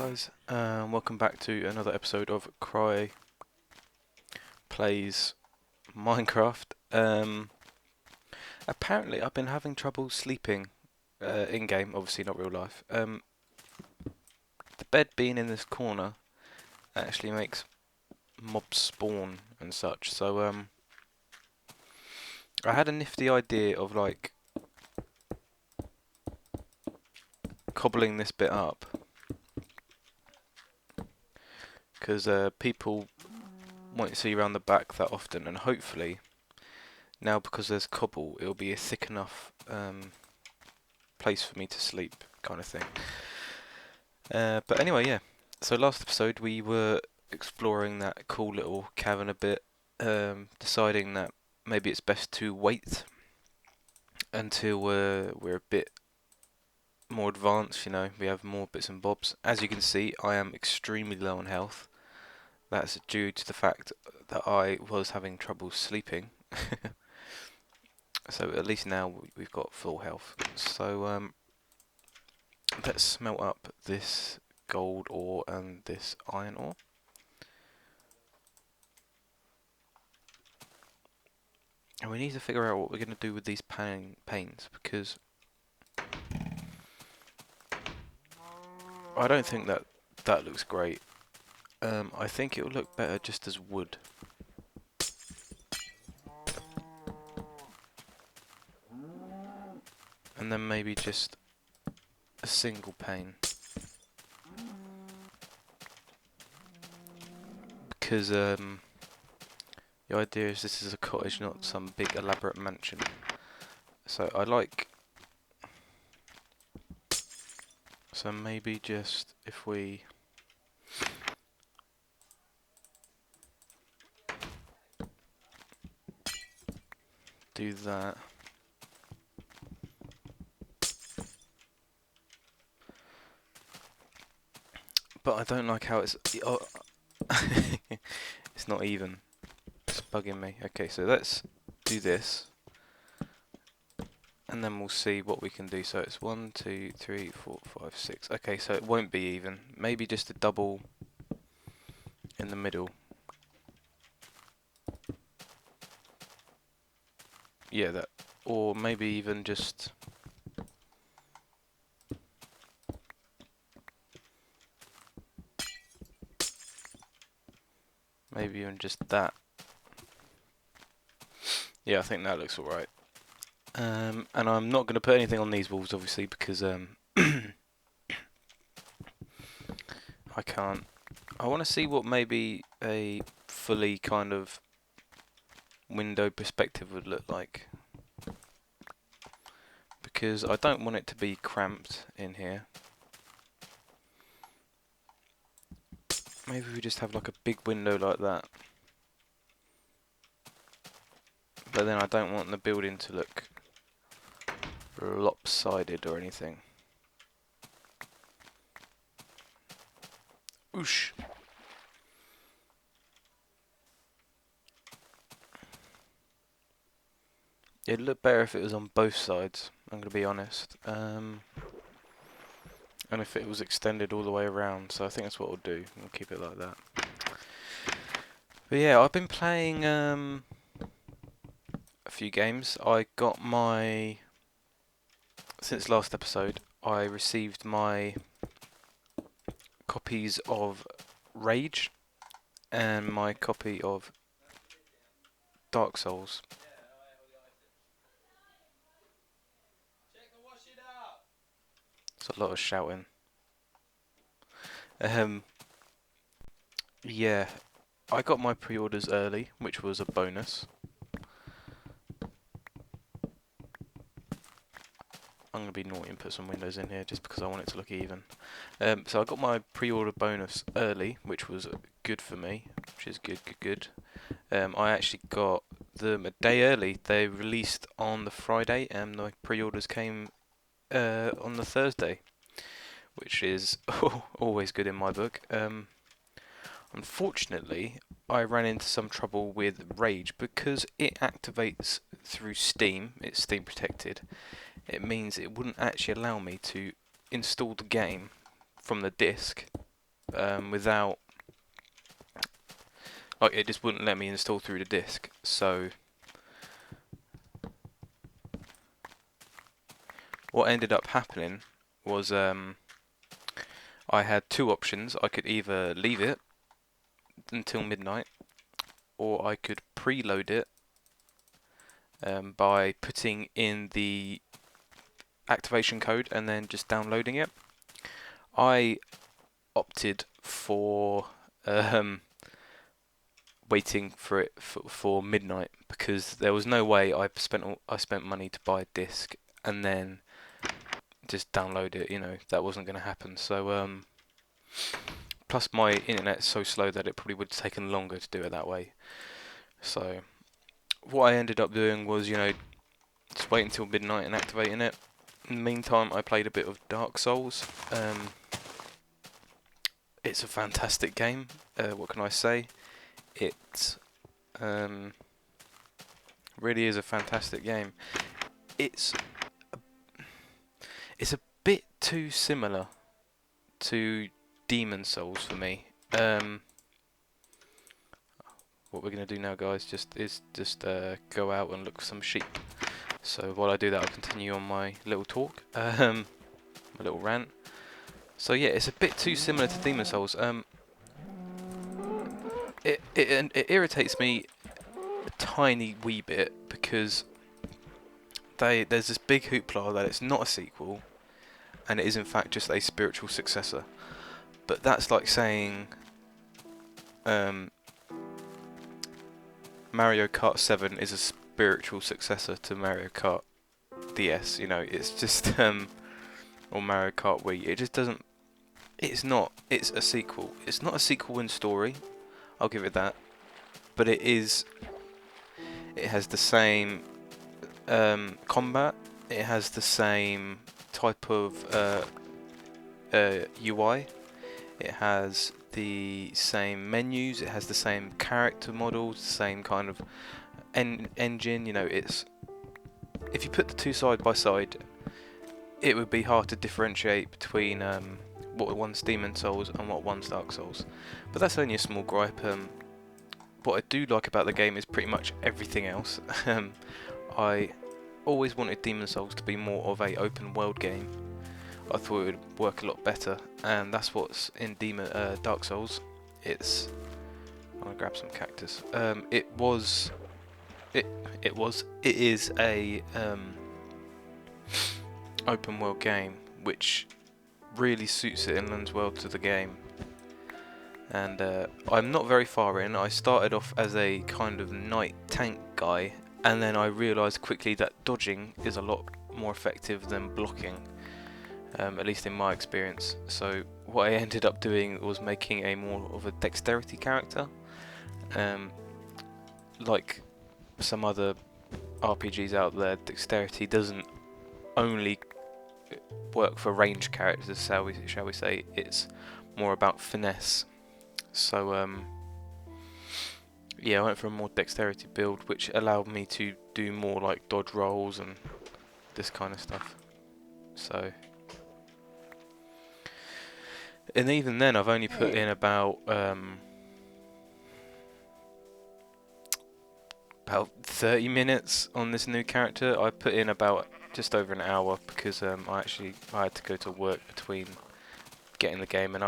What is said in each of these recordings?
guys, welcome back to another episode of CryPlays Minecraft. Apparently I've been having trouble sleeping in-game, obviously not real life. The bed being in this corner actually makes mobs spawn and such, so I had a nifty idea of like cobbling this bit up, because people won't see around the back that often, and hopefully now because there's cobble it'll be a thick enough place for me to sleep, kind of thing. But anyway, yeah. So last episode we were exploring that cool little cavern a bit, deciding that maybe it's best to wait until we're a bit more advanced, you know, we have more bits and bobs. As you can see, I am extremely low on health. That's due to the fact that I was having trouble sleeping. So at least now we've got full health. So let's smelt up this gold ore and this iron ore. And we need to figure out what we're going to do with these panes, because I don't think that looks great. I think it will look better just as wood. And then maybe just a single pane. Because the idea is this is a cottage, not some big elaborate mansion. So I like... So maybe just if we... do that. But I don't like how it's... Oh, it's not even. It's bugging me. Okay, so let's do this. And then we'll see what we can do. So it's 1, 2, 3, 4, 5, 6. Okay, so it won't be even. Maybe just a double in the middle. Yeah, that. Or maybe even just... maybe even just that. Yeah, I think that looks alright. And I'm not going to put anything on these walls, obviously, because I can't. I want to see what maybe a fully kind of window perspective would look like, because I don't want it to be cramped in here. Maybe we just have like a big window like that. But then I don't want the building to look lopsided or anything. Oosh. It'd look better if it was on both sides, I'm going to be honest. And if it was extended all the way around, so I think that's what we'll do. We'll keep it like that. But yeah, I've been playing a few games. I got my... since last episode, I received my copies of Rage and my copy of Dark Souls. It's a lot of shouting. Yeah, I got my pre-orders early, which was a bonus. I'm going to be naughty and put some windows in here just because I want it to look even. So I got my pre-order bonus early, which was good for me, which is good. I actually got them a day early. They released on the Friday and the pre-orders came on the Thursday, which is always good in my book. Unfortunately, I ran into some trouble with Rage because it activates through Steam. It's Steam protected. It means it wouldn't actually allow me to install the game from the disc without, like, it just wouldn't let me install through the disk. So what ended up happening was I had two options. I could either leave it until midnight, or I could preload it by putting in the activation code and then just downloading it. I opted for waiting for it for midnight, because there was no way I spent money to buy a disc and then just download it. You know, that wasn't going to happen. So plus my internet's so slow that it probably would have taken longer to do it that way. So what I ended up doing was, you know, just wait until midnight and activating it. In the meantime, I played a bit of Dark Souls. It's a fantastic game. What can I say? It really is a fantastic game. It's a bit too similar to Demon Souls for me. What we're gonna do now, guys, is go out and look for some sheep. So while I do that, I'll continue on my little talk, my little rant. So yeah, it's a bit too similar to Demon Souls. It irritates me a tiny wee bit, because there's this big hoopla that it's not a sequel, and it is in fact just a spiritual successor. But that's like saying Mario Kart 7 is a spiritual successor to Mario Kart DS. You know, it's just or Mario Kart Wii. It just doesn't. It's not. It's a sequel. It's not a sequel in story. I'll give it that. But it is. It has the same combat. It has the same type of UI. It has the same menus. It has the same character models. The same kind of engine. You know, it's. If you put the two side by side, it would be hard to differentiate between what one's Demon Souls and what one's Dark Souls. But that's only a small gripe. What I do like about the game is pretty much everything else. I always wanted Demon Souls to be more of a open world game. I thought it would work a lot better, and that's what's in Dark Souls. I'm gonna grab some cactus. It is a open world game, which really suits it and lends well to the game. And I'm not very far in. I started off as a kind of knight tank guy, and then I realised quickly that dodging is a lot more effective than blocking, at least in my experience. So what I ended up doing was making a more of a dexterity character. Like some other RPGs out there, dexterity doesn't only work for ranged characters, shall we say. It's more about finesse. So yeah, I went for a more dexterity build, which allowed me to do more like dodge rolls and this kind of stuff. So, and even then, I've only put in about 30 minutes on this new character. I put in about just over an hour, because I had to go to work between getting the game, and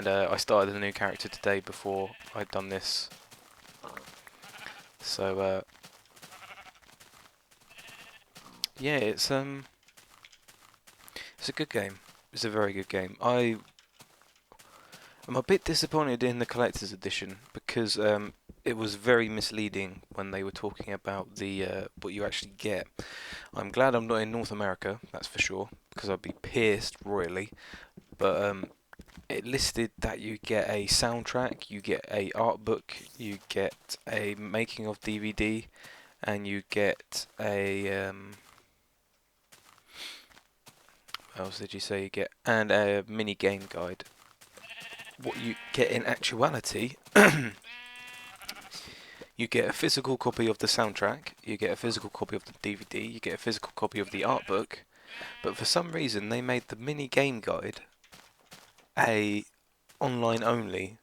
I started the new character today before I'd done this. So yeah, it's a good game. It's a very good game. I'm a bit disappointed in the collector's edition, because it was very misleading when they were talking about the what you actually get. I'm glad I'm not in North America, that's for sure, because I'd be pierced royally. But it listed that you get a soundtrack, you get a art book, you get a making of DVD, and you get a what else did you say you get? And a mini game guide. What you get in actuality, you get a physical copy of the soundtrack, you get a physical copy of the DVD, you get a physical copy of the art book, but for some reason they made the mini game guide a online only.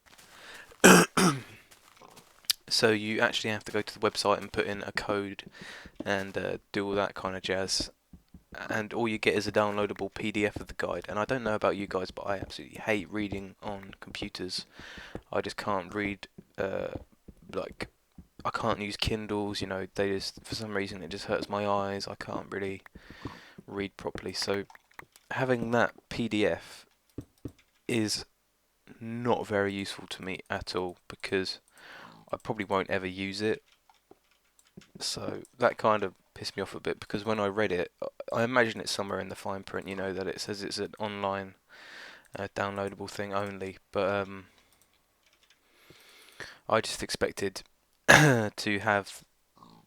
So you actually have to go to the website and put in a code and do all that kind of jazz. And all you get is a downloadable PDF of the guide. And I don't know about you guys, but I absolutely hate reading on computers. I just can't read, like, I can't use Kindles, you know, they just, for some reason, it just hurts my eyes. I can't really read properly. So having that PDF is not very useful to me at all because I probably won't ever use it. So that kind of pissed me off a bit because when I read it, I imagine it's somewhere in the fine print, you know, that it says it's an online downloadable thing only. But I just expected to have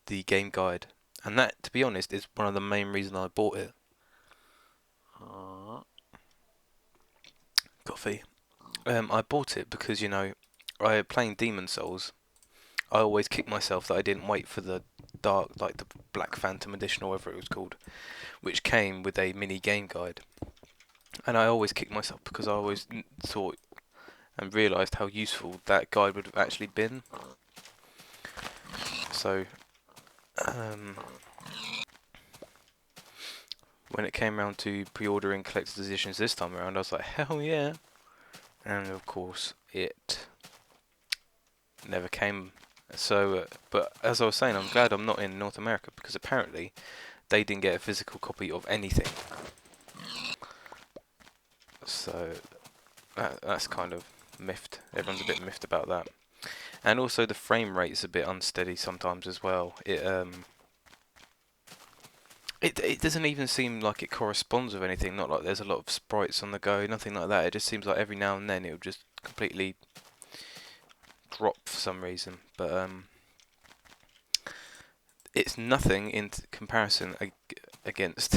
the game guide, and that, to be honest, is one of the main reasons I bought it. Coffee. I bought it because, you know, I playing Demon Souls. I always kick myself that I didn't wait for the dark, like the Black Phantom edition or whatever it was called, which came with a mini game guide. And I always kick myself because I always thought and realised how useful that guide would have actually been. So, um, when it came around to pre-ordering collector's editions this time around, I was like, hell yeah! And of course, it never came. So, but as I was saying, I'm glad I'm not in North America because apparently they didn't get a physical copy of anything. So that's kind of miffed. Everyone's a bit miffed about that. And also the frame rate's a bit unsteady sometimes as well. It doesn't even seem like it corresponds with anything. Not like there's a lot of sprites on the go, nothing like that. It just seems like every now and then it will just completely drop for some reason. But it's nothing in comparison against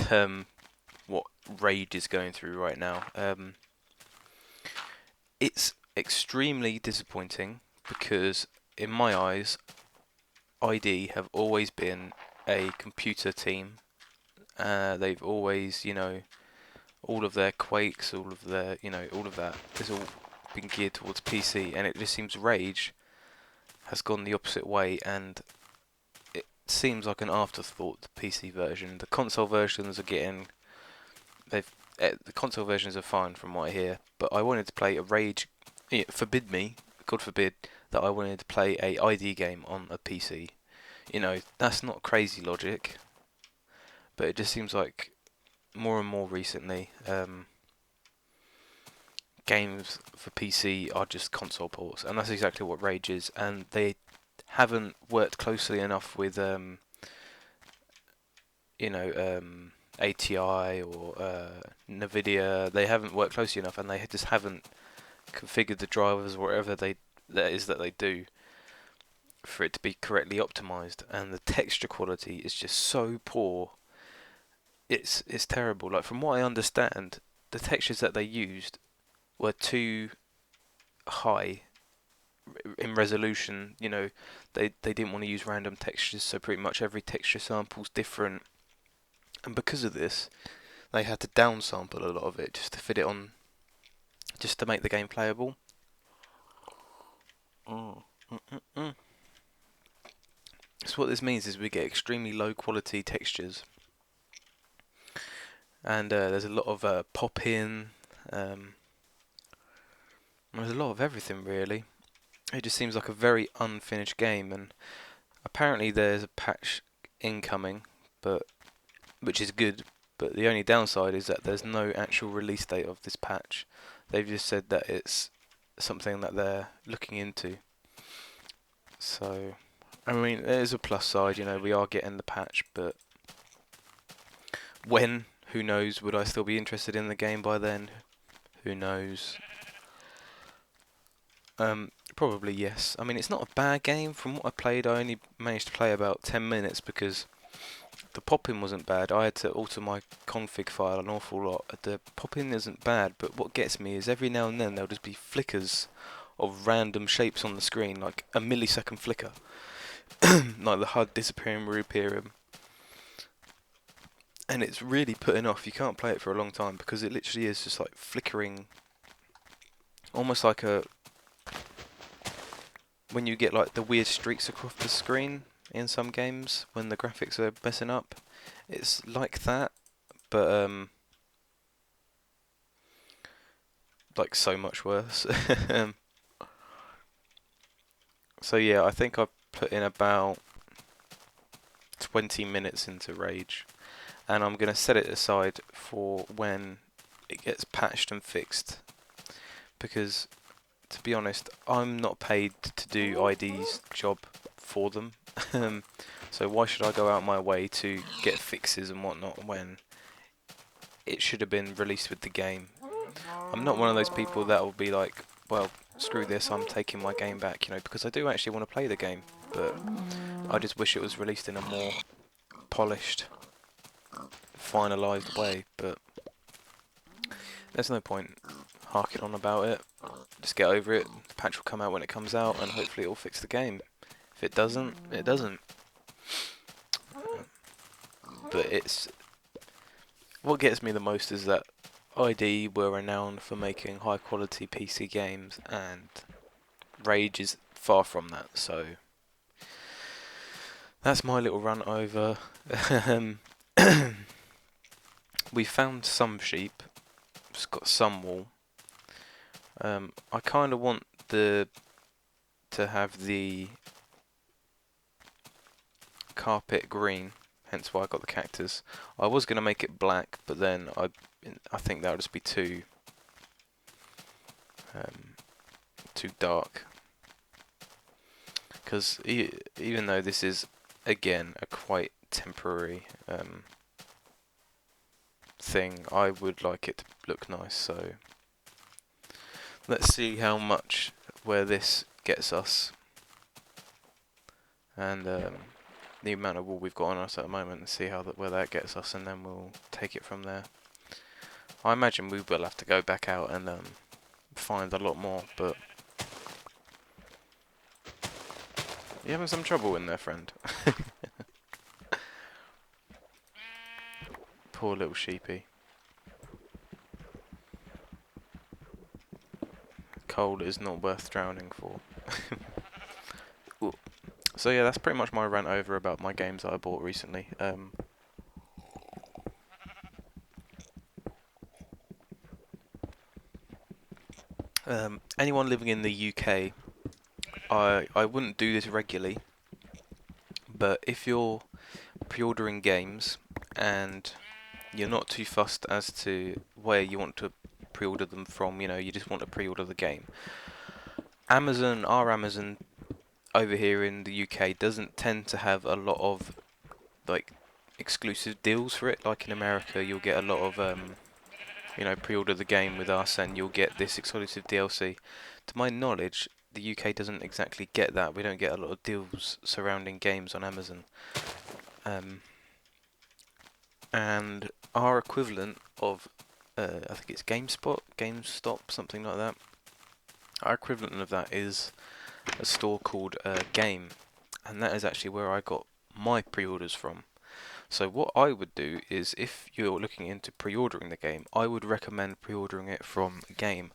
what Rage is going through right now. It's extremely disappointing because, in my eyes, ID have always been a computer team. They've always, you know, all of their Quakes, all of their, you know, all of that has all been geared towards PC, and it just seems Rage has gone the opposite way, and it seems like an afterthought. The PC version, the console versions are getting, the console versions are fine from what I hear, but I wanted to play a Rage. Forbid me, God forbid, that I wanted to play a ID game on a PC. You know, that's not crazy logic, but it just seems like more and more recently, games for PC are just console ports, and that's exactly what Rage is. And they haven't worked closely enough with, you know, ATI or Nvidia. They haven't worked closely enough, and they just haven't configured the drivers or whatever that they do for it to be correctly optimized. And the texture quality is just so poor. It's terrible. Like, from what I understand, the textures that they used were too high in resolution. You know, they didn't want to use random textures, so pretty much every texture sample's different. And because of this, they had to downsample a lot of it just to fit it on, just to make the game playable. So what this means is we get extremely low quality textures, and there's a lot of pop-in. There's a lot of everything really. It just seems like a very unfinished game, and apparently there's a patch incoming, but which is good. But the only downside is that there's no actual release date of this patch. They've just said that it's something that they're looking into. So, I mean, there's a plus side, you know, we are getting the patch, but when? Who knows? Would I still be interested in the game by then? Who knows? Probably yes. I mean, it's not a bad game. From what I played, I only managed to play about 10 minutes because the pop-in wasn't bad. I had to alter my config file an awful lot. The pop-in isn't bad, but what gets me is every now and then there'll just be flickers of random shapes on the screen, like a millisecond flicker. Like the HUD disappearing, reappearing. And it's really putting off. You can't play it for a long time because it literally is just like flickering almost like a when you get like the weird streaks across the screen in some games when the graphics are messing up. It's like that, but like so much worse. So yeah, I think I've put in about 20 minutes into Rage, and I'm gonna set it aside for when it gets patched and fixed, because to be honest, I'm not paid to do ID's job for them. So why should I go out my way to get fixes and whatnot when it should have been released with the game? I'm not one of those people that will be like, well, screw this, I'm taking my game back, you know, because I do actually want to play the game, but I just wish it was released in a more polished, finalised way, but there's no point harking on about it. Just get over it, the patch will come out when it comes out, and hopefully it'll fix the game. If it doesn't, it doesn't. But it's... what gets me the most is that ID were renowned for making high quality PC games, and Rage is far from that, so... that's my little run over. We found some sheep, it's got some wool. I kind of want to have the carpet green, hence why I got the cactus. I was going to make it black, but then I think that would just be too dark. Because even though this is again a quite temporary thing, I would like it to look nice. So let's see how much where this gets us, and the amount of wool we've got on us at the moment, and see how where that gets us, and then we'll take it from there. I imagine we will have to go back out and find a lot more, but you having some trouble in there, friend? Poor little sheepy. Cold is not worth drowning for. So yeah, that's pretty much my rant over about my games that I bought recently. Anyone living in the UK, I wouldn't do this regularly, but if you're pre-ordering games and you're not too fussed as to where you want to pre-order them from, you know, you just want to pre-order the game. Our Amazon over here in the UK doesn't tend to have a lot of like exclusive deals for it. Like in America, you'll get a lot of you know, pre-order the game with us and you'll get this exclusive DLC. To my knowledge, the UK doesn't exactly get that. We don't get a lot of deals surrounding games on Amazon. And our equivalent of, I think it's GameStop, something like that. Our equivalent of that is a store called Game, and that is actually where I got my pre-orders from. So what I would do is, if you're looking into pre-ordering the game, I would recommend pre-ordering it from Game,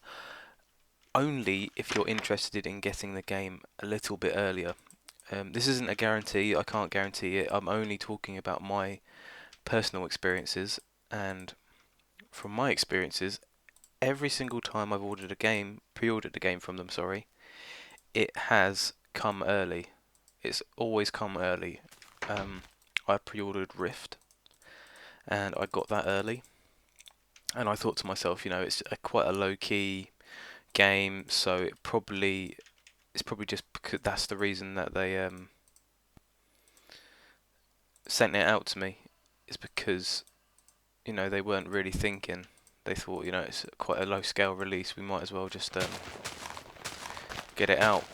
only if you're interested in getting the game a little bit earlier. This isn't a guarantee, I can't guarantee it, I'm only talking about my personal experiences, and from my experiences, every single time I've ordered a game, pre-ordered a game from them, sorry, it has come early. It's always come early. I pre-ordered Rift, and I got that early. And I thought to myself, you know, it's quite a low-key game, so it's probably just because that's the reason that they sent it out to me. Is because, you know, they weren't really thinking. They thought, you know, it's quite a low-scale release. We might as well just get it out.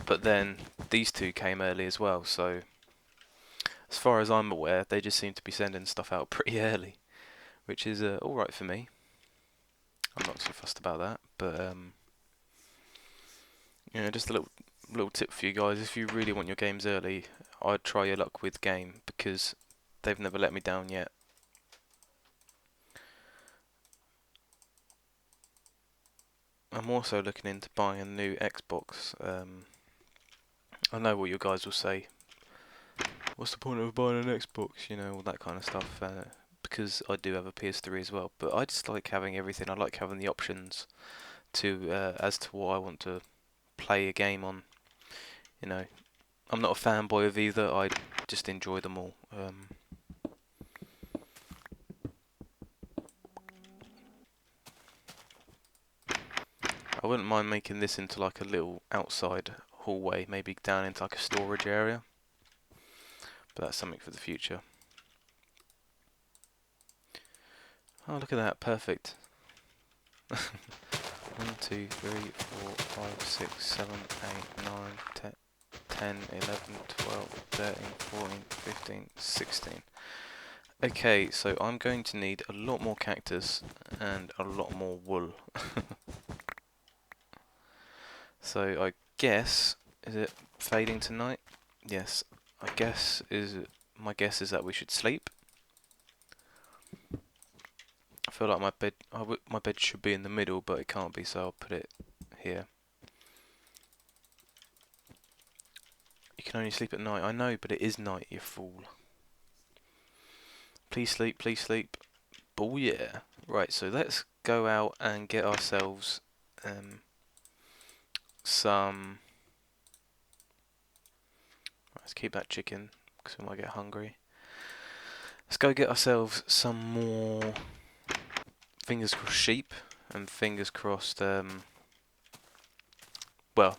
But then these two came early as well, so as far as I'm aware, they just seem to be sending stuff out pretty early, which is alright for me. I'm not so fussed about that, but you know, just a little tip for you guys: if you really want your games early, I'd try your luck with Game, because they've never let me down yet. I'm also looking into buying a new Xbox. I know what you guys will say. What's the point of buying an Xbox? You know, all that kind of stuff. Because I do have a PS3 as well, but I just like having everything. I like having the options to as to what I want to play a game on. You know, I'm not a fanboy of either. I just enjoy them all. I wouldn't mind making this into like a little outside hallway, maybe down into like a storage area. But that's something for the future. Oh, look at that, perfect. 1, 2, 3, 4, 5, 6, 7, 8, 9, 10, 10, 11, 12, 13, 14, 15, 16. Okay, so I'm going to need a lot more cactus and a lot more wool. So I guess, is it fading tonight? Yes, my guess is that we should sleep. I feel like my bed should be in the middle, but it can't be, so I'll put it here. You can only sleep at night. I know, but it is night, you fool. Please sleep, please sleep. Oh yeah. Right, so let's go out and get ourselves some... Let's keep that chicken, because we might get hungry. Let's go get ourselves some more, fingers crossed, sheep, and fingers crossed, well,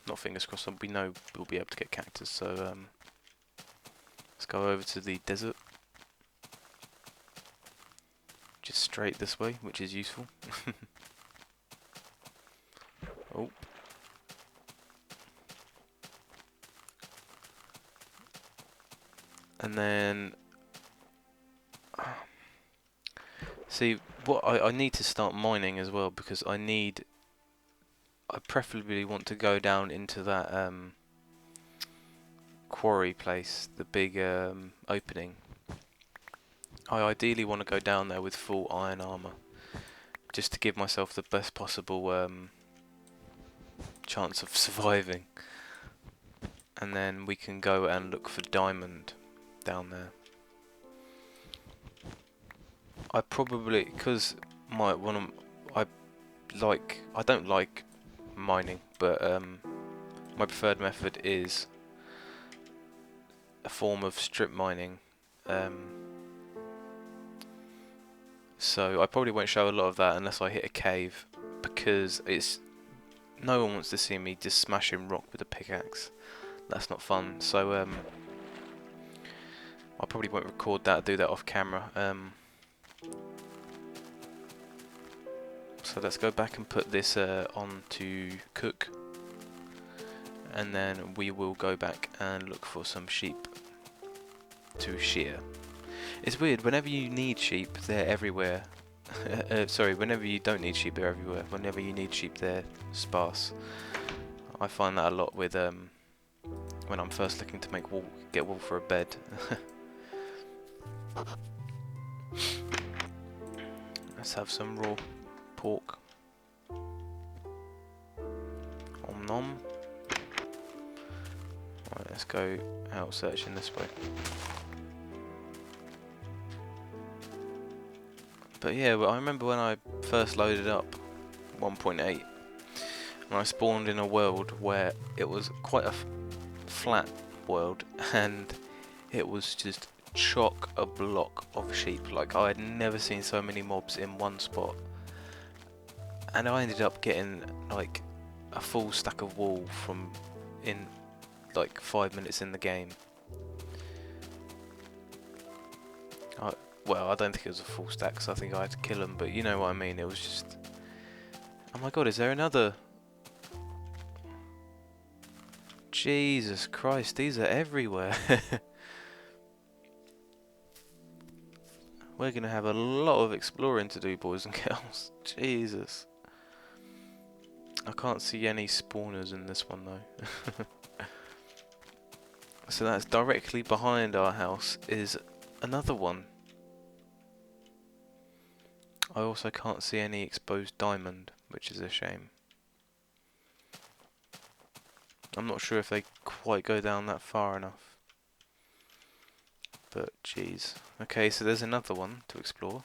not fingers crossed, we know we'll be able to get cactus, so let's go over to the desert. Just straight this way, which is useful. Oh. And then... See, what I need to start mining as well, because I preferably want to go down into that quarry place, the big opening. I ideally want to go down there with full iron armor, just to give myself the best possible chance of surviving. And then we can go and look for diamond down there. I probably, because I don't like mining, but my preferred method is a form of strip mining. So I probably won't show a lot of that unless I hit a cave, because no one wants to see me just smashing rock with a pickaxe. That's not fun. So I probably won't record that, do that off camera. So let's go back and put this on to cook, and then we will go back and look for some sheep to shear. It's weird, whenever you need sheep, they're everywhere. Sorry, whenever you don't need sheep, they're everywhere. Whenever you need sheep, they're sparse. I find that a lot with when I'm first looking to get wool for a bed. Let's have some raw pork. Om nom. Right, let's go out searching this way. But yeah, I remember when I first loaded up 1.8, and I spawned in a world where it was quite a flat world, and it was just chock a block of sheep. Like, I had never seen so many mobs in one spot, and I ended up getting like a full stack of wool in like 5 minutes in the game. Well, I don't think it was a full stack, because I think I had to kill them, but you know what I mean. It was just... Oh my god, is there another? Jesus Christ, these are everywhere. We're going to have a lot of exploring to do, boys and girls. Jesus. I can't see any spawners in this one, though. So that's directly behind our house is another one. I also can't see any exposed diamond, which is a shame. I'm not sure if they quite go down that far enough. But, jeez. Okay, so there's another one to explore.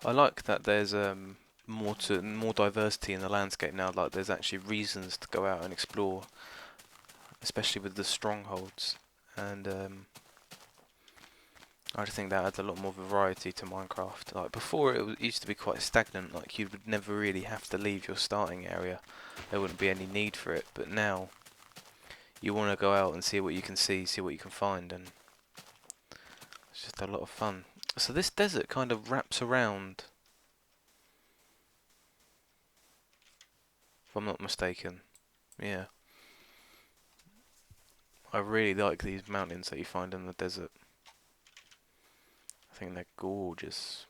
I like that there's more diversity in the landscape now. Like there's actually reasons to go out and explore, especially with the strongholds. And I just think that adds a lot more variety to Minecraft. Like before, it used to be quite stagnant. Like you would never really have to leave your starting area. There wouldn't be any need for it. But now, you want to go out and see what you can see what you can find, and it's just a lot of fun. So this desert kind of wraps around, if I'm not mistaken. Yeah. I really like these mountains that you find in the desert. I think they're gorgeous.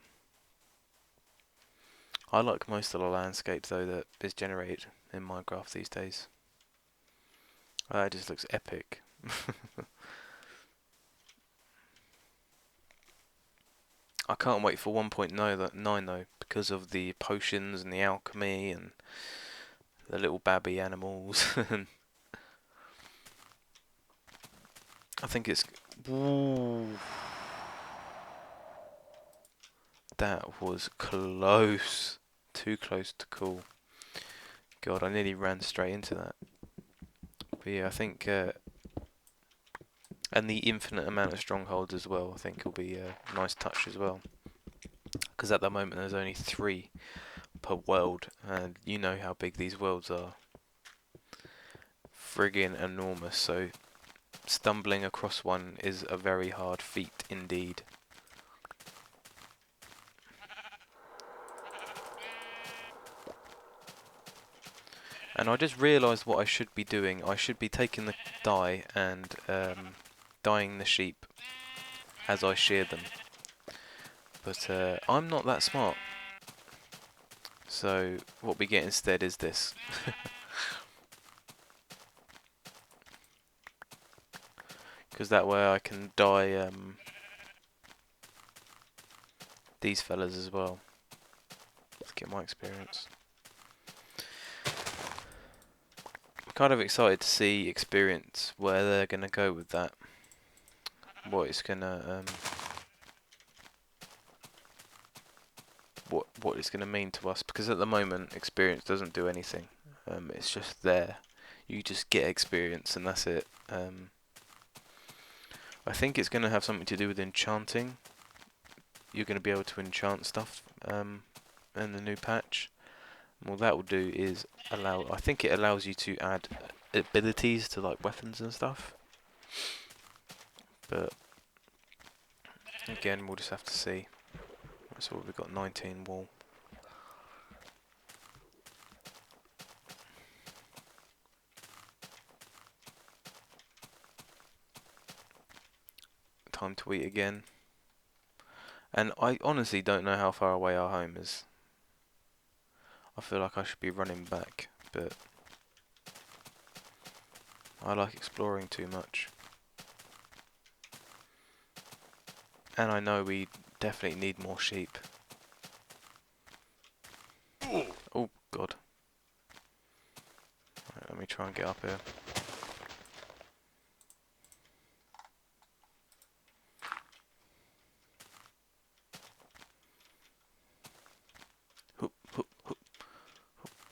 I like most of the landscapes though that is generated in Minecraft these days. It just looks epic. I can't wait for 1.9 though, because of the potions and the alchemy and the little babby animals. I think it's... Ooh, that was close. Too close to call. God, I nearly ran straight into that. But yeah, I think... and the infinite amount of strongholds as well, I think will be a nice touch as well. Because at the moment there's only 3 per world, and you know how big these worlds are. Friggin' enormous, so stumbling across one is a very hard feat indeed. And I just realised what I should be doing. I should be taking the dye and dyeing the sheep as I shear them. But I'm not that smart. So what we get instead is this. Because that way I can dye these fellas as well. Let's get my experience. I'm kind of excited to see experience where they're going to go with that. What it's going to... what it's going to mean to us, because at the moment experience doesn't do anything. It's just there. You just get experience and that's it. I think it's going to have something to do with enchanting. You're going to be able to enchant stuff in the new patch. And what that will do is allow... I think it allows you to add abilities to like weapons and stuff. But again, we'll just have to see. So we've got 19 wool. Time to eat again. And I honestly don't know how far away our home is. I feel like I should be running back, but I like exploring too much. And I know we definitely need more sheep. Oh, God. Right, let me try and get up here. Hoop, hoop, hoop,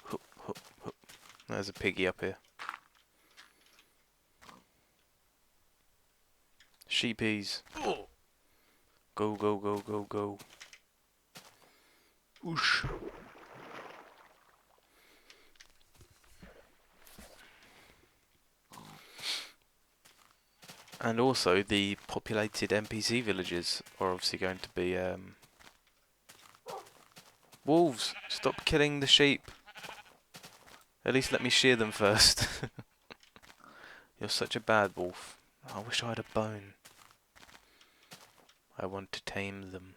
hoop, hoop, hoop. There's a piggy up here. Sheepies. Go, go, go, go, go. Oosh. And also, the populated NPC villages are obviously going to be... wolves! Stop killing the sheep! At least let me shear them first. You're such a bad wolf. I wish I had a bone. I want to tame them.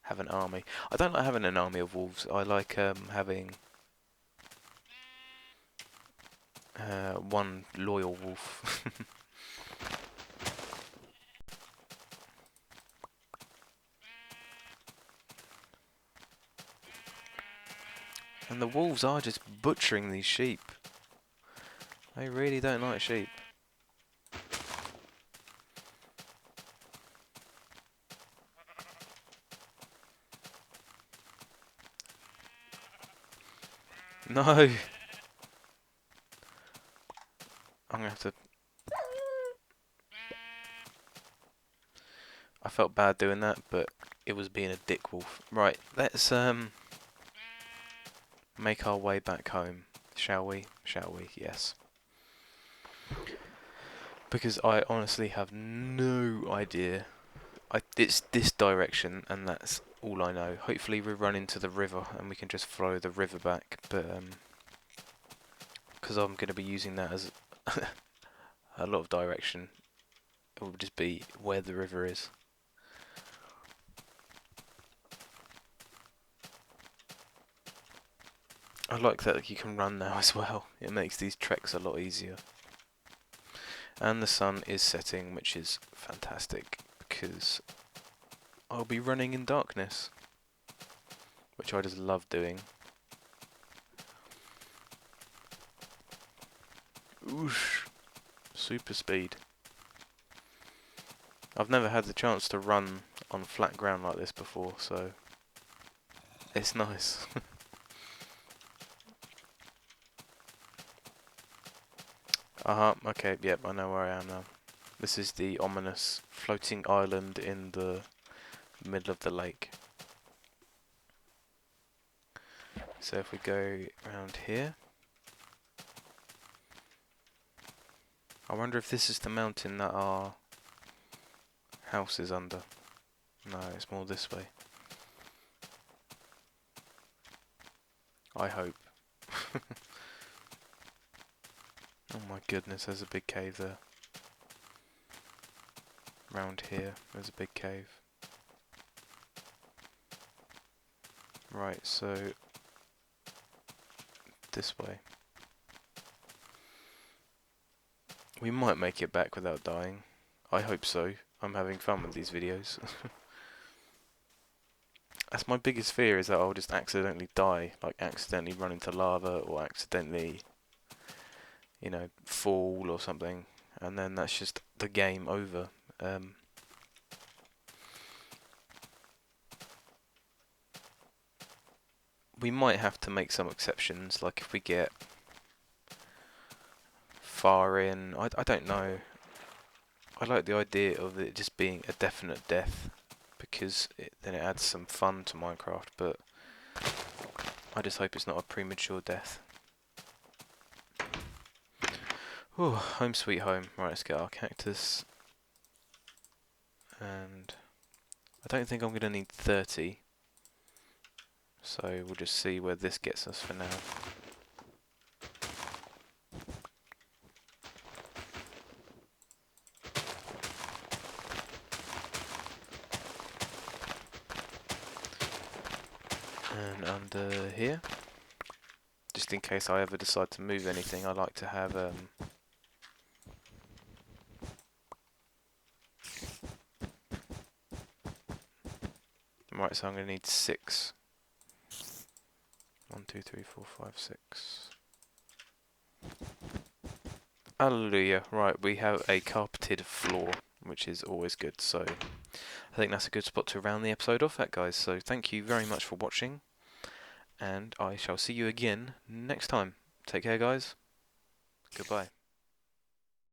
Have an army. I don't like having an army of wolves. I like having one loyal wolf. And the wolves are just butchering these sheep. They really don't like sheep. No! I'm gonna have to... I felt bad doing that, but it was being a dick wolf. Right, let's make our way back home. Shall we? Shall we? Yes. Because I honestly have no idea. It's this direction, and that's all I know. Hopefully we run into the river, and we can just follow the river back, but because I'm going to be using that as a lot of direction, it will just be where the river is. I like that you can run now as well. It makes these treks a lot easier. And the sun is setting, which is fantastic, because I'll be running in darkness, which I just love doing. Oosh! Super speed. I've never had the chance to run on flat ground like this before, so it's nice. Okay, yep, I know where I am now. This is the ominous floating island in the middle of the lake. So if we go around here, I wonder if this is the mountain that our house is under. No, it's more this way. I hope. Oh my goodness, there's a big cave there. Round here, there's a big cave. Right, so this way. We might make it back without dying. I hope so. I'm having fun with these videos. That's my biggest fear, is that I'll just accidentally die, like accidentally run into lava or accidentally, you know, fall or something, and then that's just the game over. We might have to make some exceptions, like if we get far in, I don't know. I like the idea of it just being a definite death, because then it adds some fun to Minecraft, but I just hope it's not a premature death. Oh, home sweet home. Right, let's get our cactus. And I don't think I'm going to need 30. So we'll just see where this gets us for now. And under here, just in case I ever decide to move anything, I like to have right, so I'm going to need 6. 1, 2, 3, 4, 5, 6. Hallelujah. Right, we have a carpeted floor, which is always good, so I think that's a good spot to round the episode off at, guys. So thank you very much for watching, and I shall see you again next time. Take care, guys. Goodbye.